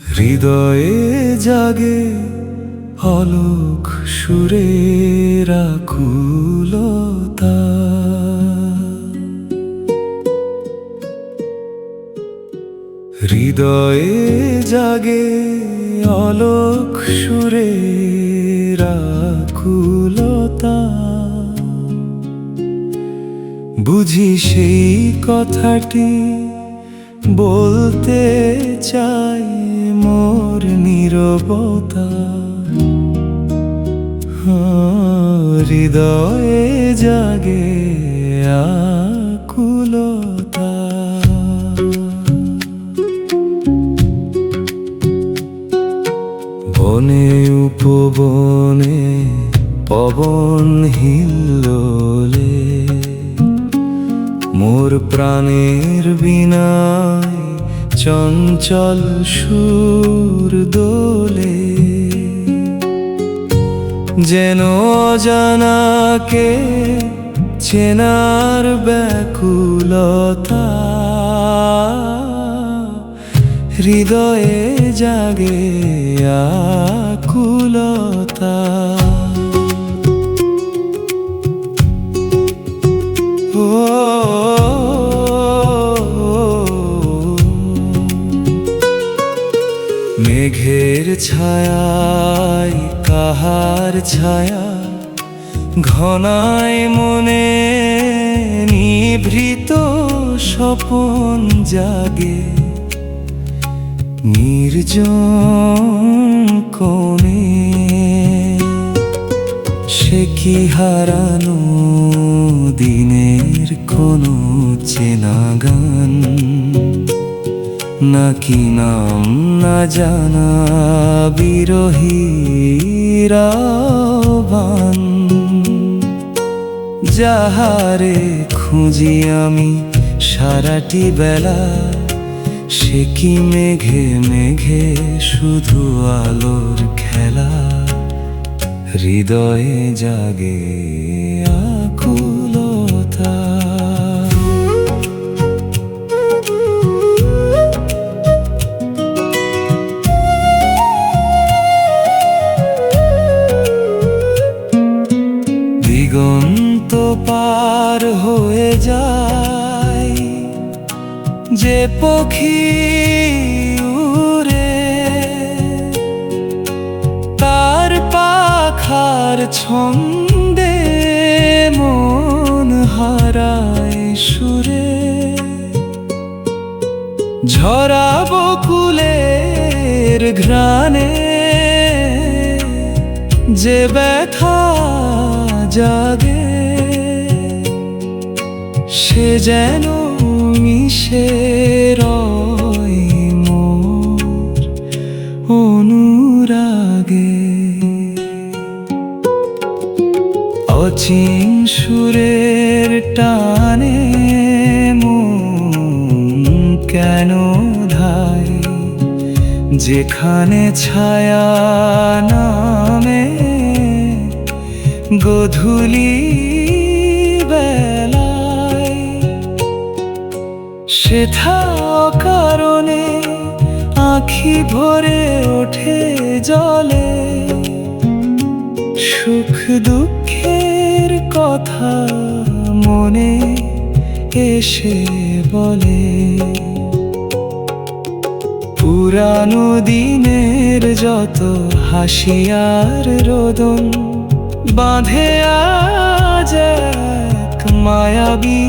হৃদয়ে জাগে অলোক সুরের আকুলতা, হৃদয়ে জাগে অলোক সুরের আকুলতা। বুঝি সেই কথাটি বলতে চাই মোর নীরবতা। হৃদয়ে জাগে আকুলতা। বনে উপবনে পবন হিল্লোলে, মোর প্রাণের বীণায় চঞ্চল সুর দোলে। যেন অজানাকে চেনার ব্যাকুলতা, হৃদয়ে জাগে আকুলতা। মেঘের ছায়ায় কাহার ছায়া ঘনায় মনে, নিভৃত স্বপন জাগে নির্জন কোণে। সে কি হারানো দিনের কোনো চেনা গান, নাকি নাম না জানা বিরহীর আহ্বান। যাহারে খুঁজি আমি সারাটি বেলা, সে কি মেঘে মেঘে শুধু আলোর খেলা। হৃদয়ে জাগে আকুলতা। দিগন্ত পার হয়ে যায় যে পক্ষী উড়ে, তার পাখার ছন্দে মন হারায় সুরে। ঝরা বকুলের ঘ্রাণে যে ব্যথা জাগে, সে যেন মিশে রয় মোর অনুরাগে। অচিন সুরের টানে মন কেন ধায়, যেখানে ছায়া নামে গোধূলি বেলায়। সেথা কারণে আঁখি ভরে ওঠে জলে, সুখ দুঃখের কথা মনে এসে বলে। পুরানো দিনের যত হাসি আর রোদন বাঁধে আজ এক মায়াবী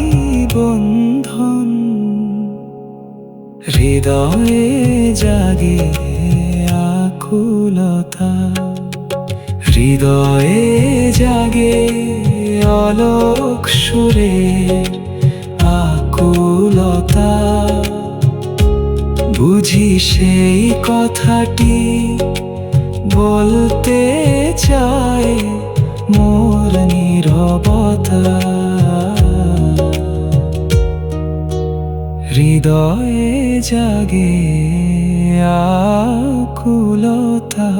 বন্ধন। হৃদয়ে জাগে আকুলতা, হৃদয়ে জাগে অলোক সুরের আকুলতা। বুঝি সেই কথাটি বলতে চায় মোর নীরবতা। হৃদয়ে জাগে আকুলতা।